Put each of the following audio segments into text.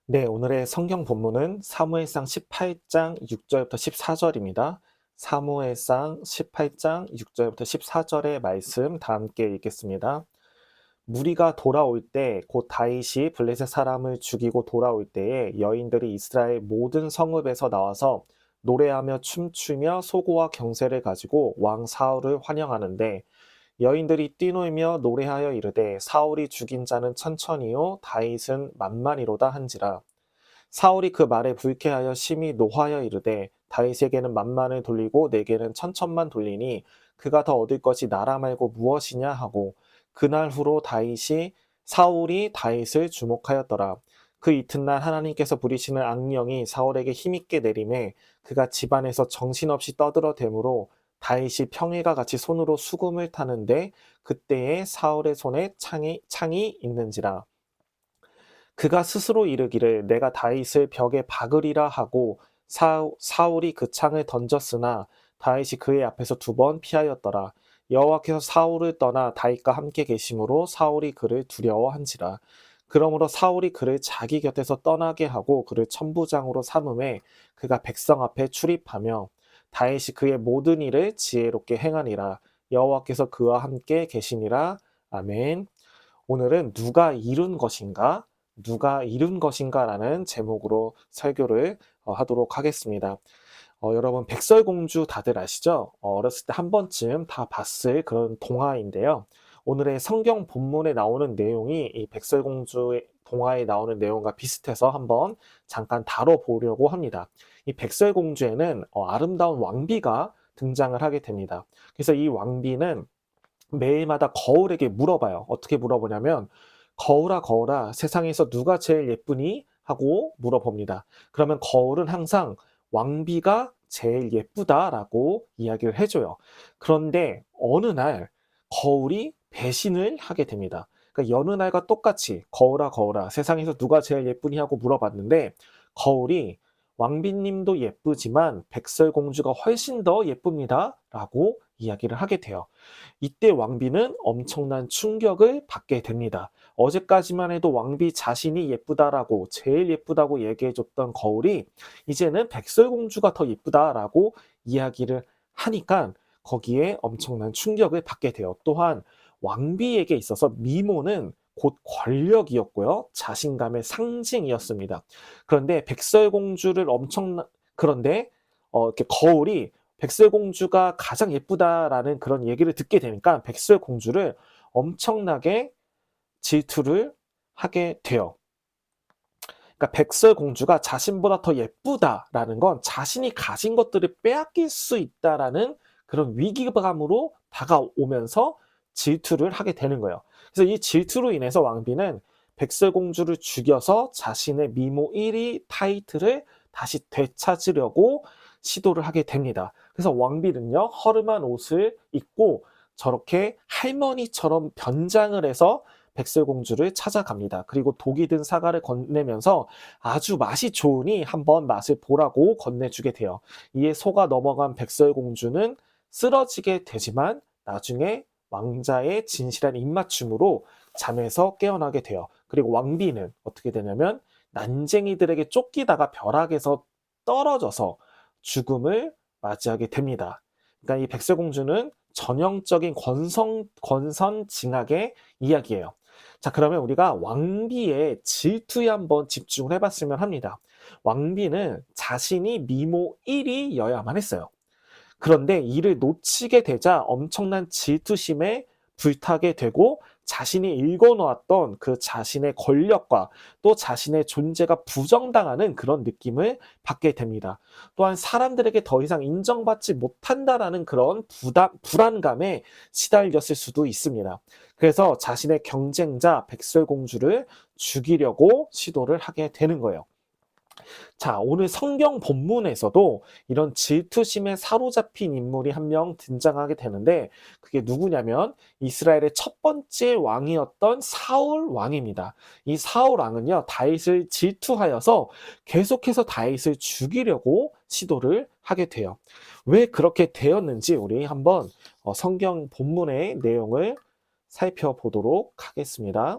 네, 오늘의 성경 본문은 사무엘상 18장 6절부터 14절입니다. 사무엘상 18장 6절부터 14절의 말씀 다 함께 읽겠습니다. 무리가 돌아올 때 곧 다윗이 블레셋 사람을 죽이고 돌아올 때에 여인들이 이스라엘 모든 성읍에서 나와서 노래하며 춤추며 소고와 경세를 가지고 왕 사울을 환영하는데 여인들이 뛰놀며 노래하여 이르되 사울이 죽인 자는 천천히요 다윗은 만만이로다 한지라. 사울이 그 말에 불쾌하여 심히 노하여 이르되 다윗에게는 만만을 돌리고 내게는 천천만 돌리니 그가 더 얻을 것이 나라 말고 무엇이냐 하고 그날 후로 사울이 다윗을 주목하였더라. 그 이튿날 하나님께서 부리시는 악령이 사울에게 힘있게 내림에 그가 집안에서 정신없이 떠들어대므로 다윗이 평일과 같이 손으로 수금을 타는데 그때에 사울의 손에 창이 있는지라. 그가 스스로 이르기를 내가 다윗을 벽에 박으리라 하고 사울이 그 창을 던졌으나 다윗이 그의 앞에서 2번 피하였더라. 여호와께서 사울을 떠나 다윗과 함께 계심으로 사울이 그를 두려워한지라. 그러므로 사울이 그를 자기 곁에서 떠나게 하고 그를 천부장으로 삼음에 그가 백성 앞에 출입하며 다윗이 그의 모든 일을 지혜롭게 행하니라. 여호와께서 그와 함께 계시니라. 아멘. 오늘은 누가 이룬 것인가? 누가 이룬 것인가라는 제목으로 설교를 하도록 하겠습니다. 여러분 백설공주 다들 아시죠? 어렸을 때 한 번쯤 다 봤을 그런 동화인데요. 오늘의 성경 본문에 나오는 내용이 이 백설공주의 동화에 나오는 내용과 비슷해서 한번 잠깐 다뤄보려고 합니다. 이 백설공주에는 아름다운 왕비가 등장을 하게 됩니다. 그래서 이 왕비는 매일마다 거울에게 물어봐요. 어떻게 물어보냐면 거울아 거울아 세상에서 누가 제일 예쁘니? 하고 물어봅니다. 그러면 거울은 항상 왕비가 제일 예쁘다라고 이야기를 해줘요. 그런데 어느 날 거울이 배신을 하게 됩니다. 그러니까 여느 날과 똑같이 거울아 거울아 세상에서 누가 제일 예쁘니 하고 물어봤는데 거울이 왕비님도 예쁘지만 백설공주가 훨씬 더 예쁩니다 라고 이야기를 하게 돼요. 이때 왕비는 엄청난 충격을 받게 됩니다. 어제까지만 해도 왕비 자신이 예쁘다라고 제일 예쁘다고 얘기해줬던 거울이 이제는 백설공주가 더 예쁘다라고 이야기를 하니까 거기에 엄청난 충격을 받게 돼요. 또한 왕비에게 있어서 미모는 곧 권력이었고요. 자신감의 상징이었습니다. 그런데 그런데 이렇게 거울이 백설공주가 가장 예쁘다라는 그런 얘기를 듣게 되니까 백설공주를 엄청나게 질투를 하게 돼요. 그러니까 백설공주가 자신보다 더 예쁘다라는 건 자신이 가진 것들을 빼앗길 수 있다라는 그런 위기감으로 다가오면서 질투를 하게 되는 거예요. 그래서 이 질투로 인해서 왕비는 백설공주를 죽여서 자신의 미모 1위 타이틀을 다시 되찾으려고 시도를 하게 됩니다. 그래서 왕비는요, 허름한 옷을 입고 저렇게 할머니처럼 변장을 해서 백설공주를 찾아갑니다. 그리고 독이 든 사과를 건네면서 아주 맛이 좋으니 한번 맛을 보라고 건네주게 돼요. 이에 속아 넘어간 백설공주는 쓰러지게 되지만 나중에 왕자의 진실한 입맞춤으로 잠에서 깨어나게 돼요. 그리고 왕비는 어떻게 되냐면 난쟁이들에게 쫓기다가 벼락에서 떨어져서 죽음을 맞이하게 됩니다. 그러니까 이 백설공주는 전형적인 권선징악의 이야기예요. 자, 그러면 우리가 왕비의 질투에 한번 집중을 해봤으면 합니다. 왕비는 자신이 미모 1위여야만 했어요. 그런데 이를 놓치게 되자 엄청난 질투심에 불타게 되고 자신이 읽어놓았던 그 자신의 권력과 또 자신의 존재가 부정당하는 그런 느낌을 받게 됩니다. 또한 사람들에게 더 이상 인정받지 못한다라는 그런 불안감에 시달렸을 수도 있습니다. 그래서 자신의 경쟁자 백설공주를 죽이려고 시도를 하게 되는 거예요. 자, 오늘 성경 본문에서도 이런 질투심에 사로잡힌 인물이 한 명 등장하게 되는데 그게 누구냐면 이스라엘의 첫 번째 왕이었던 사울 왕입니다. 이 사울 왕은요, 다윗을 질투하여서 계속해서 다윗을 죽이려고 시도를 하게 돼요. 왜 그렇게 되었는지 우리 한번 성경 본문의 내용을 살펴보도록 하겠습니다.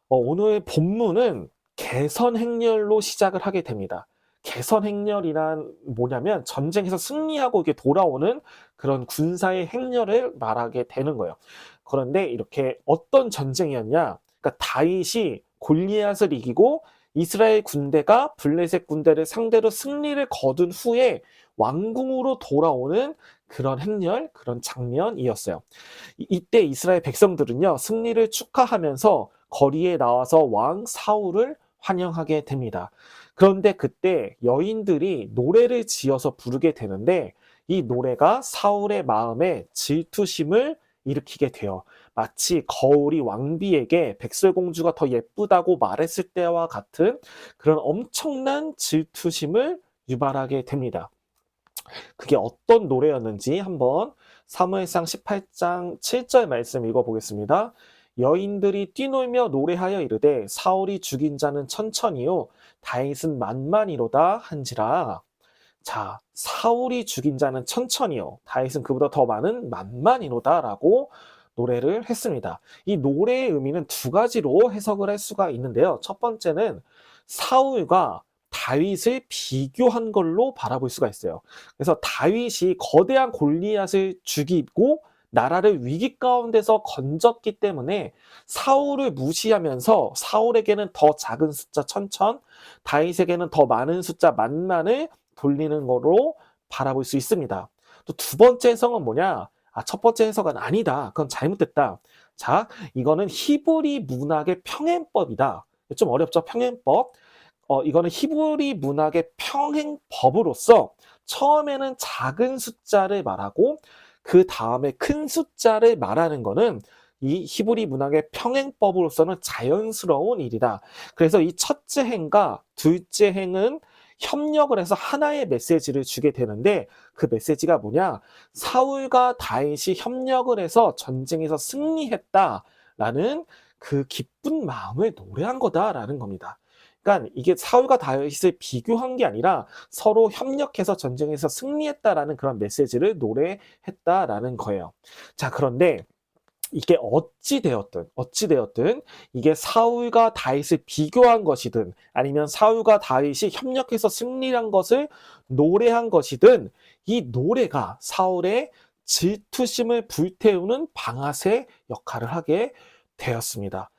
오늘 본문은 개선 행렬로 시작을 하게 됩니다. 개선 행렬이란 뭐냐면 전쟁에서 승리하고 이렇게 돌아오는 그런 군사의 행렬을 말하게 되는 거예요. 그런데 이렇게 어떤 전쟁이었냐? 그러니까 다윗이 골리앗을 이기고 이스라엘 군대가 블레셋 군대를 상대로 승리를 거둔 후에 왕궁으로 돌아오는 그런 행렬, 그런 장면이었어요. 이때 이스라엘 백성들은요, 승리를 축하하면서 거리에 나와서 왕 사울을 환영하게 됩니다. 그런데 그때 여인들이 노래를 지어서 부르게 되는데 이 노래가 사울의 마음에 질투심을 일으키게 돼요. 마치 거울이 왕비에게 백설공주가 더 예쁘다고 말했을 때와 같은 그런 엄청난 질투심을 유발하게 됩니다. 그게 어떤 노래였는지 한번 사무엘상 18장 7절 말씀 읽어보겠습니다. 여인들이 뛰놀며 노래하여 이르되 사울이 죽인 자는 천천히요 다윗은 만만이로다 한지라. 자, 사울이 죽인 자는 천천히요 다윗은 그보다 더 많은 만만이로다라고 노래를 했습니다. 이 노래의 의미는 두 가지로 해석을 할 수가 있는데요. 첫 번째는 사울과 다윗을 비교한 걸로 바라볼 수가 있어요. 그래서 다윗이 거대한 골리앗을 죽이고 나라를 위기 가운데서 건졌기 때문에 사울을 무시하면서 사울에게는 더 작은 숫자 천천, 다윗에게는 더 많은 숫자 만만을 돌리는 거로 바라볼 수 있습니다. 또 두 번째 해석은 뭐냐? 첫 번째 해석은 아니다. 그건 잘못됐다. 자, 이거는 히브리 문학의 평행법이다. 좀 어렵죠? 평행법. 이거는 히브리 문학의 평행법으로서 처음에는 작은 숫자를 말하고 그 다음에 큰 숫자를 말하는 거는 이 히브리 문학의 평행법으로서는 자연스러운 일이다. 그래서 이 첫째 행과 둘째 행은 협력을 해서 하나의 메시지를 주게 되는데 그 메시지가 뭐냐? 사울과 다윗이 협력을 해서 전쟁에서 승리했다라는 그 기쁜 마음을 노래한 거다라는 겁니다. 그러니까 이게 사울과 다윗을 비교한 게 아니라 서로 협력해서 전쟁에서 승리했다라는 그런 메시지를 노래했다라는 거예요. 자, 그런데 이게 어찌되었든 이게 사울과 다윗을 비교한 것이든 아니면 사울과 다윗이 협력해서 승리한 것을 노래한 것이든 이 노래가 사울의 질투심을 불태우는 방아쇠 역할을 하게 되었습니다.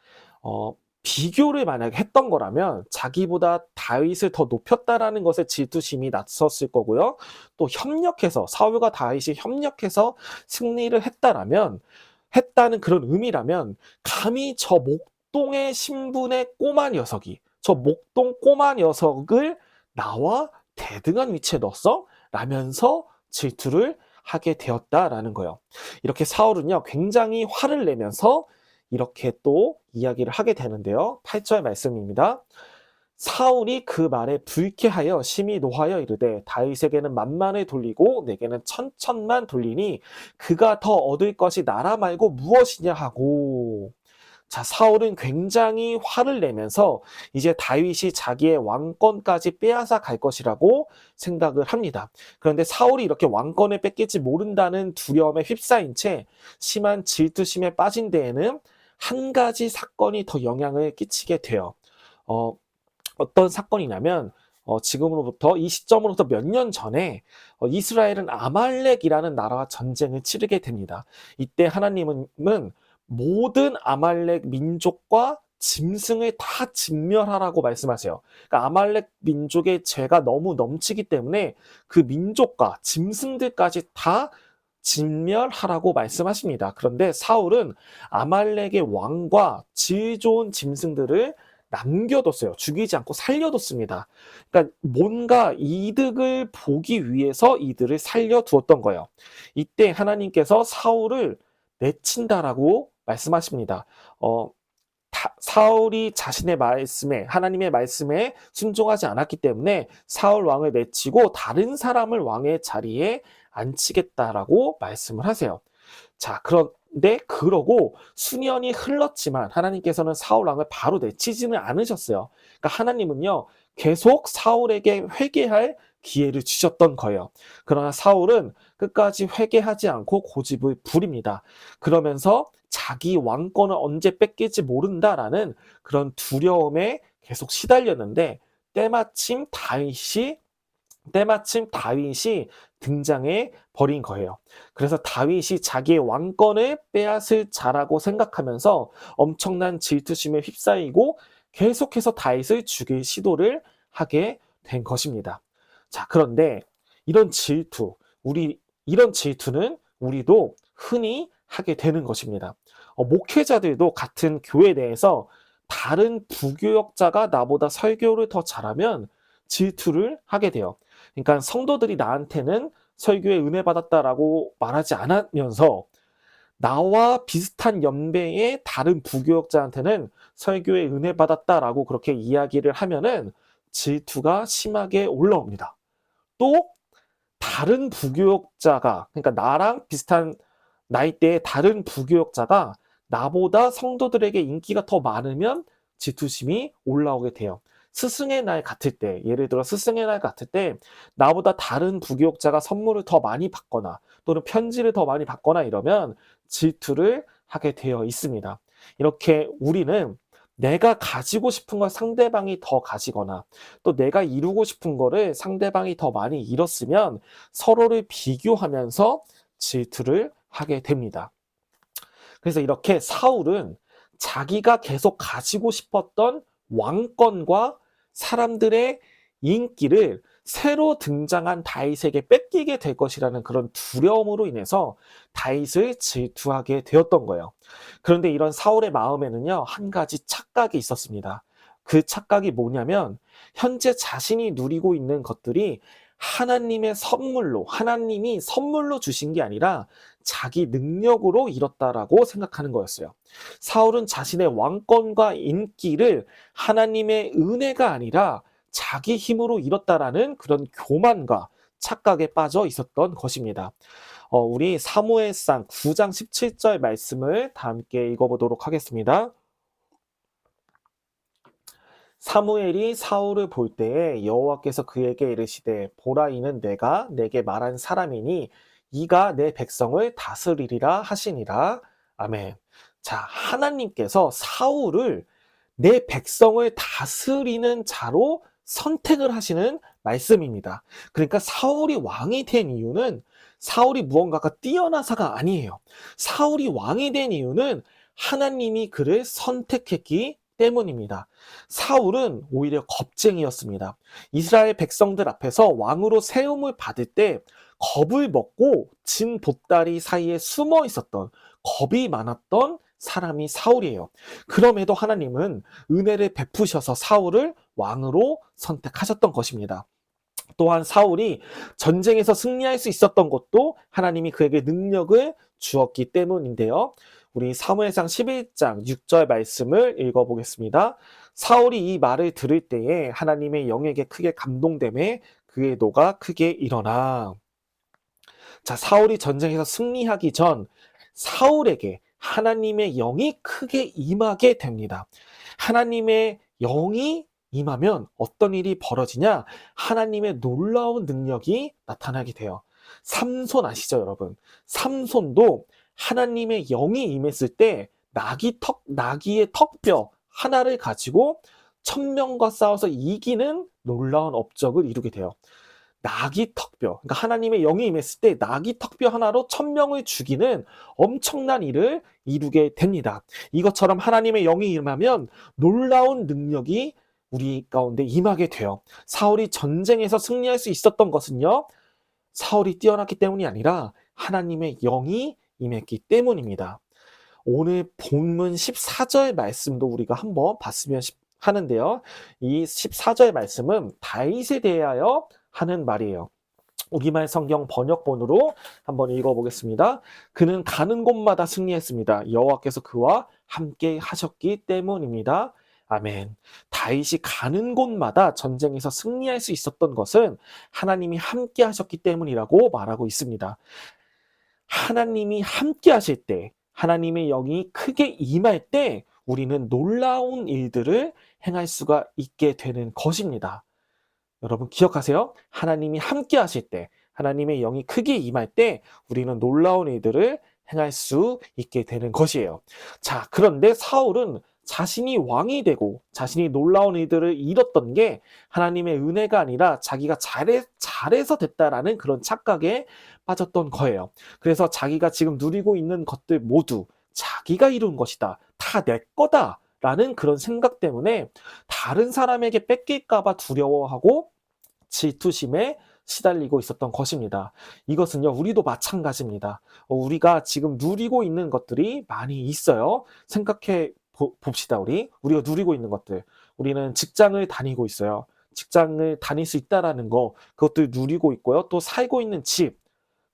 비교를 만약에 했던 거라면 자기보다 다윗을 더 높였다라는 것에 질투심이 났었을 거고요. 또 협력해서 사울과 다윗이 협력해서 승리를 했다는 그런 의미라면 감히 저 목동의 신분의 꼬마 녀석이 저 목동 꼬마 녀석을 나와 대등한 위치에 넣었어? 라면서 질투를 하게 되었다라는 거예요. 이렇게 사울은요 굉장히 화를 내면서 이렇게 또 이야기를 하게 되는데요. 8절 말씀입니다. 사울이 그 말에 불쾌하여 심히 노하여 이르되 다윗에게는 만만을 돌리고 내게는 천천만 돌리니 그가 더 얻을 것이 나라 말고 무엇이냐 하고. 자, 사울은 굉장히 화를 내면서 이제 다윗이 자기의 왕권까지 빼앗아 갈 것이라고 생각을 합니다. 그런데 사울이 이렇게 왕권을 뺏길지 모른다는 두려움에 휩싸인 채 심한 질투심에 빠진 데에는 한 가지 사건이 더 영향을 끼치게 돼요. 어떤 사건이냐면 지금으로부터 이 시점으로부터 몇 년 전에 이스라엘은 아말렉이라는 나라와 전쟁을 치르게 됩니다. 이때 하나님은 모든 아말렉 민족과 짐승을 다 진멸하라고 말씀하세요. 그러니까 아말렉 민족의 죄가 너무 넘치기 때문에 그 민족과 짐승들까지 다 진멸하라고 말씀하십니다. 그런데 사울은 아말렉의 왕과 질 좋은 짐승들을 남겨뒀어요. 죽이지 않고 살려뒀습니다. 그러니까 뭔가 이득을 보기 위해서 이들을 살려두었던 거예요. 이때 하나님께서 사울을 내친다라고 말씀하십니다. 사울이 자신의 말씀에 하나님의 말씀에 순종하지 않았기 때문에 사울 왕을 내치고 다른 사람을 왕의 자리에 앉히겠다라고 말씀을 하세요. 자, 그런데 그러고 수년이 흘렀지만 하나님께서는 사울 왕을 바로 내치지는 않으셨어요. 그러니까 하나님은요 계속 사울에게 회개할 기회를 주셨던 거예요. 그러나 사울은 끝까지 회개하지 않고 고집을 부립니다. 그러면서 자기 왕권을 언제 뺏길지 모른다라는 그런 두려움에 계속 시달렸는데 때마침 다윗이 등장해 버린 거예요. 그래서 다윗이 자기의 왕권을 빼앗을 자라고 생각하면서 엄청난 질투심에 휩싸이고 계속해서 다윗을 죽일 시도를 하게 된 것입니다. 자, 그런데 이런 이런 질투는 우리도 흔히 하게 되는 것입니다. 목회자들도 같은 교회 내에서 다른 부교역자가 나보다 설교를 더 잘하면 질투를 하게 돼요. 그러니까 성도들이 나한테는 설교에 은혜 받았다라고 말하지 않으면서 나와 비슷한 연배의 다른 부교역자한테는 설교에 은혜 받았다라고 그렇게 이야기를 하면은 질투가 심하게 올라옵니다. 또 다른 부교역자가, 그러니까 나랑 비슷한 나이대의 다른 부교역자가 나보다 성도들에게 인기가 더 많으면 질투심이 올라오게 돼요. 스승의 날 같을 때, 예를 들어 스승의 날 같을 때 나보다 다른 부교역자가 선물을 더 많이 받거나 또는 편지를 더 많이 받거나 이러면 질투를 하게 되어 있습니다. 이렇게 우리는 내가 가지고 싶은 걸 상대방이 더 가지거나 또 내가 이루고 싶은 거를 상대방이 더 많이 이뤘으면 서로를 비교하면서 질투를 하게 됩니다. 그래서 이렇게 사울은 자기가 계속 가지고 싶었던 왕권과 사람들의 인기를 새로 등장한 다윗에게 뺏기게 될 것이라는 그런 두려움으로 인해서 다윗을 질투하게 되었던 거예요. 그런데 이런 사울의 마음에는요, 한 가지 착각이 있었습니다. 그 착각이 뭐냐면 현재 자신이 누리고 있는 것들이 하나님이 선물로 주신 게 아니라 자기 능력으로 이뤘다라고 생각하는 거였어요. 사울은 자신의 왕권과 인기를 하나님의 은혜가 아니라 자기 힘으로 이뤘다라는 그런 교만과 착각에 빠져 있었던 것입니다. 우리 사무엘상 9장 17절 말씀을 다 함께 읽어보도록 하겠습니다. 사무엘이 사울을 볼 때에 여호와께서 그에게 이르시되 보라 이는 내가 내게 말한 사람이니 이가 내 백성을 다스리리라 하시니라. 아멘. 자, 하나님께서 사울을 내 백성을 다스리는 자로 선택을 하시는 말씀입니다. 그러니까 사울이 왕이 된 이유는 사울이 무언가가 뛰어나서가 아니에요. 사울이 왕이 된 이유는 하나님이 그를 선택했기 때문입니다. 사울은 오히려 겁쟁이였습니다. 이스라엘 백성들 앞에서 왕으로 세움을 받을 때 겁을 먹고 진 보따리 사이에 숨어 있었던 겁이 많았던 사람이 사울이에요. 그럼에도 하나님은 은혜를 베푸셔서 사울을 왕으로 선택하셨던 것입니다. 또한 사울이 전쟁에서 승리할 수 있었던 것도 하나님이 그에게 능력을 주었기 때문인데요. 우리 사무엘상 11장 6절 말씀을 읽어보겠습니다. 사울이 이 말을 들을 때에 하나님의 영에게 크게 감동되매 그의 노가 크게 일어나. 자, 사울이 전쟁에서 승리하기 전 사울에게 하나님의 영이 크게 임하게 됩니다. 하나님의 영이 임하면 어떤 일이 벌어지냐? 하나님의 놀라운 능력이 나타나게 돼요. 삼손 아시죠, 여러분? 삼손도 하나님의 영이 임했을 때 나귀의 턱뼈 하나를 가지고 1000명과 싸워서 이기는 놀라운 업적을 이루게 돼요. 나귀 턱뼈, 그러니까 하나님의 영이 임했을 때 나귀 턱뼈 하나로 1000명을 죽이는 엄청난 일을 이루게 됩니다. 이것처럼 하나님의 영이 임하면 놀라운 능력이 우리 가운데 임하게 돼요. 사울이 전쟁에서 승리할 수 있었던 것은요, 사울이 뛰어났기 때문이 아니라 하나님의 영이 임했기 때문입니다. 오늘 본문 14절 말씀도 우리가 한번 봤으면 하는데요. 이 14절 말씀은 다윗에 대하여 하는 말이에요. 우리말 성경 번역본으로 한번 읽어보겠습니다. 그는 가는 곳마다 승리했습니다. 여호와께서 그와 함께 하셨기 때문입니다. 아멘. 다윗이 가는 곳마다 전쟁에서 승리할 수 있었던 것은 하나님이 함께 하셨기 때문이라고 말하고 있습니다. 하나님이 함께 하실 때, 하나님의 영이 크게 임할 때 우리는 놀라운 일들을 행할 수가 있게 되는 것입니다. 여러분 기억하세요. 하나님이 함께 하실 때, 하나님의 영이 크게 임할 때 우리는 놀라운 일들을 행할 수 있게 되는 것이에요. 자, 그런데 사울은 자신이 왕이 되고 자신이 놀라운 일들을 이뤘던 게 하나님의 은혜가 아니라 자기가 잘해서 됐다라는 그런 착각에 빠졌던 거예요. 그래서 자기가 지금 누리고 있는 것들 모두 자기가 이룬 것이다. 다 내 거다. 라는 그런 생각 때문에 다른 사람에게 뺏길까봐 두려워하고 질투심에 시달리고 있었던 것입니다. 이것은요, 우리도 마찬가지입니다. 우리가 지금 누리고 있는 것들이 많이 있어요. 생각해 봅시다, 우리가 누리고 있는 것들. 우리는 직장을 다니고 있어요. 직장을 다닐 수 있다라는 거, 그것들 누리고 있고요. 또 살고 있는 집,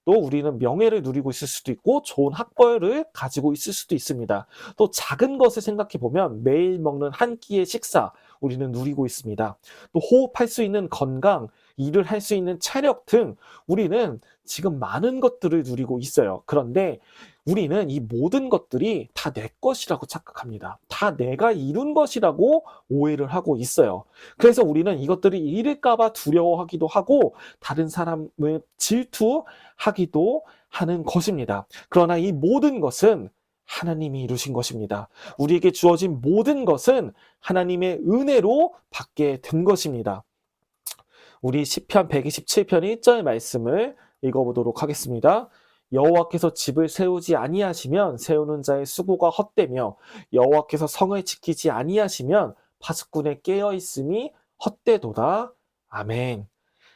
또 우리는 명예를 누리고 있을 수도 있고 좋은 학벌을 가지고 있을 수도 있습니다. 또 작은 것을 생각해 보면 매일 먹는 한 끼의 식사 우리는 누리고 있습니다. 또 호흡할 수 있는 건강, 일을 할 수 있는 체력 등 우리는 지금 많은 것들을 누리고 있어요. 그런데 우리는 이 모든 것들이 다 내 것이라고 착각합니다. 다 내가 이룬 것이라고 오해를 하고 있어요. 그래서 우리는 이것들을 잃을까 봐 두려워하기도 하고 다른 사람을 질투하기도 하는 것입니다. 그러나 이 모든 것은 하나님이 이루신 것입니다. 우리에게 주어진 모든 것은 하나님의 은혜로 받게 된 것입니다. 우리 시편 127편 1절 말씀을 읽어보도록 하겠습니다. 여호와께서 집을 세우지 아니하시면 세우는 자의 수고가 헛되며 여호와께서 성을 지키지 아니하시면 파수꾼의 깨어 있음이 헛되도다. 아멘.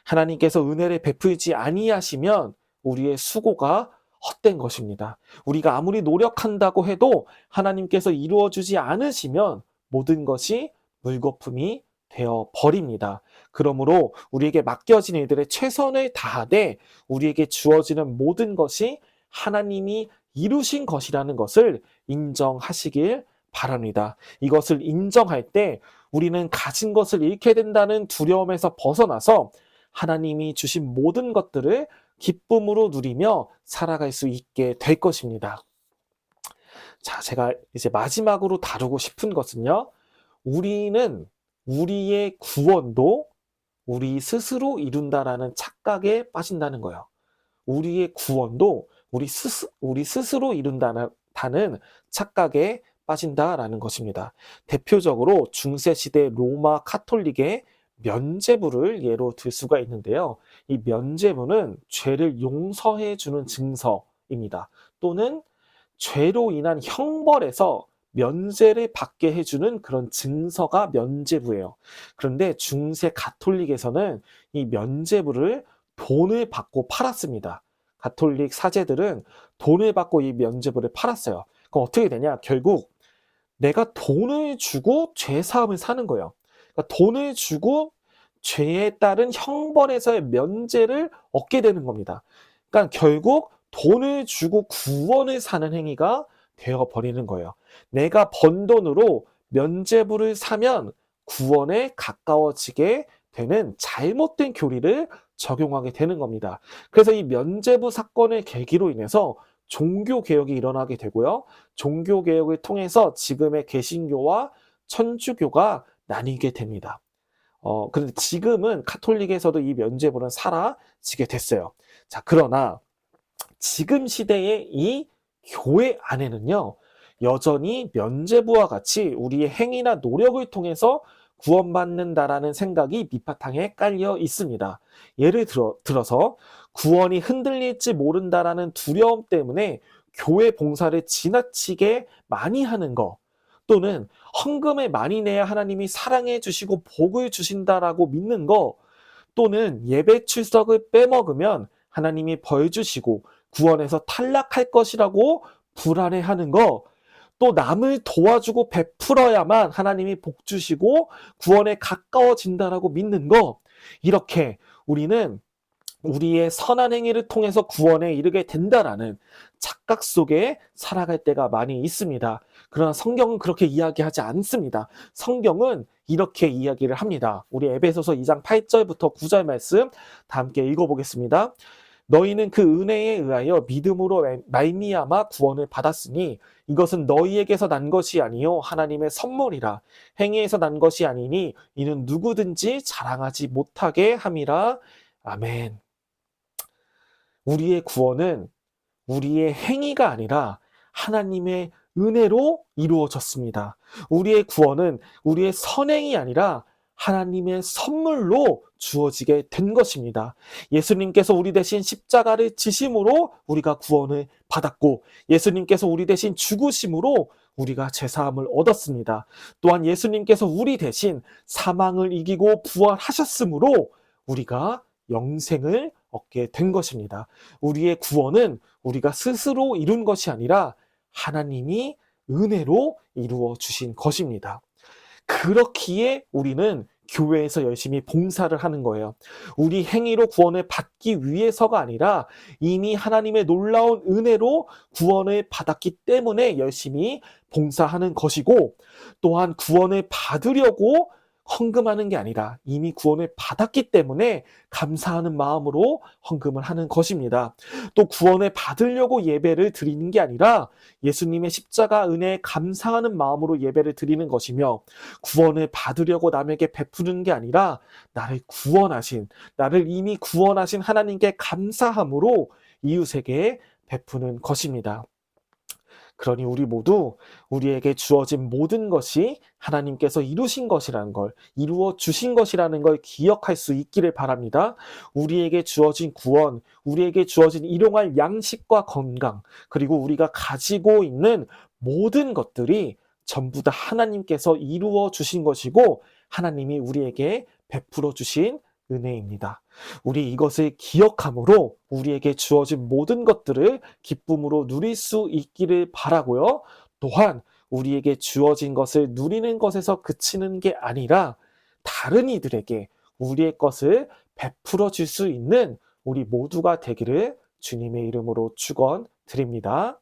하나님께서 은혜를 베풀지 아니하시면 우리의 수고가 헛된 것입니다. 우리가 아무리 노력한다고 해도 하나님께서 이루어주지 않으시면 모든 것이 물거품이 되어 버립니다. 그러므로 우리에게 맡겨진 일들의 최선을 다하되 우리에게 주어지는 모든 것이 하나님이 이루신 것이라는 것을 인정하시길 바랍니다. 이것을 인정할 때 우리는 가진 것을 잃게 된다는 두려움에서 벗어나서 하나님이 주신 모든 것들을 기쁨으로 누리며 살아갈 수 있게 될 것입니다. 자, 제가 이제 마지막으로 다루고 싶은 것은요. 우리는 우리의 구원도 우리 스스로 이룬다라는 착각에 빠진다는 거예요. 우리의 구원도 우리 스스로 이룬다는 착각에 빠진다라는 것입니다. 대표적으로 중세시대 로마 카톨릭의 면죄부를 예로 들 수가 있는데요. 이 면죄부는 죄를 용서해 주는 증서입니다. 또는 죄로 인한 형벌에서 면제를 받게 해주는 그런 증서가 면죄부예요. 그런데 중세 가톨릭에서는 이 면죄부를 돈을 받고 팔았습니다. 가톨릭 사제들은 돈을 받고 이 면죄부를 팔았어요. 그럼 어떻게 되냐? 결국 내가 돈을 주고 죄 사함을 사는 거예요. 그러니까 돈을 주고 죄에 따른 형벌에서의 면제를 얻게 되는 겁니다. 그러니까 결국 돈을 주고 구원을 사는 행위가 되어버리는 거예요. 내가 번 돈으로 면죄부를 사면 구원에 가까워지게 되는 잘못된 교리를 적용하게 되는 겁니다. 그래서 이 면죄부 사건의 계기로 인해서 종교개혁이 일어나게 되고요. 종교개혁을 통해서 지금의 개신교와 천주교가 나뉘게 됩니다. 그런데 지금은 카톨릭에서도 이 면죄부는 사라지게 됐어요. 자, 그러나 지금 시대의 이 교회 안에는요, 여전히 면죄부와 같이 우리의 행위나 노력을 통해서 구원받는다라는 생각이 밑바탕에 깔려 있습니다. 예를 들어서 구원이 흔들릴지 모른다라는 두려움 때문에 교회 봉사를 지나치게 많이 하는 거, 또는 헌금을 많이 내야 하나님이 사랑해 주시고 복을 주신다라고 믿는 거, 또는 예배 출석을 빼먹으면 하나님이 벌 주시고 구원에서 탈락할 것이라고 불안해하는 거, 또 남을 도와주고 베풀어야만 하나님이 복 주시고 구원에 가까워진다라고 믿는 거, 이렇게 우리는 우리의 선한 행위를 통해서 구원에 이르게 된다라는 착각 속에 살아갈 때가 많이 있습니다. 그러나 성경은 그렇게 이야기하지 않습니다. 성경은 이렇게 이야기를 합니다. 우리 에베소서 2장 8절부터 9절 말씀 다 함께 읽어보겠습니다. 너희는 그 은혜에 의하여 믿음으로 말미암아 구원을 받았으니 이것은 너희에게서 난 것이 아니요 하나님의 선물이라. 행위에서 난 것이 아니니 이는 누구든지 자랑하지 못하게 함이라. 아멘. 우리의 구원은 우리의 행위가 아니라 하나님의 은혜로 이루어졌습니다. 우리의 구원은 우리의 선행이 아니라 하나님의 선물로 주어지게 된 것입니다. 예수님께서 우리 대신 십자가를 지심으로 우리가 구원을 받았고, 예수님께서 우리 대신 죽으심으로 우리가 제사함을 얻었습니다. 또한 예수님께서 우리 대신 사망을 이기고 부활하셨으므로 우리가 영생을 얻게 된 것입니다. 우리의 구원은 우리가 스스로 이룬 것이 아니라 하나님이 은혜로 이루어 주신 것입니다. 그렇기에 우리는 교회에서 열심히 봉사를 하는 거예요. 우리 행위로 구원을 받기 위해서가 아니라 이미 하나님의 놀라운 은혜로 구원을 받았기 때문에 열심히 봉사하는 것이고, 또한 구원을 받으려고 헌금하는 게 아니라 이미 구원을 받았기 때문에 감사하는 마음으로 헌금을 하는 것입니다. 또 구원을 받으려고 예배를 드리는 게 아니라 예수님의 십자가 은혜에 감사하는 마음으로 예배를 드리는 것이며, 구원을 받으려고 남에게 베푸는 게 아니라 나를 이미 구원하신 하나님께 감사함으로 이웃에게 베푸는 것입니다. 그러니 우리 모두 우리에게 주어진 모든 것이 하나님께서 이루신 것이라는 걸, 이루어 주신 것이라는 걸 기억할 수 있기를 바랍니다. 우리에게 주어진 구원, 우리에게 주어진 일용할 양식과 건강, 그리고 우리가 가지고 있는 모든 것들이 전부 다 하나님께서 이루어 주신 것이고 하나님이 우리에게 베풀어 주신 은혜입니다. 우리 이것을 기억함으로 우리에게 주어진 모든 것들을 기쁨으로 누릴 수 있기를 바라고요. 또한 우리에게 주어진 것을 누리는 것에서 그치는 게 아니라 다른 이들에게 우리의 것을 베풀어 줄 수 있는 우리 모두가 되기를 주님의 이름으로 축원드립니다.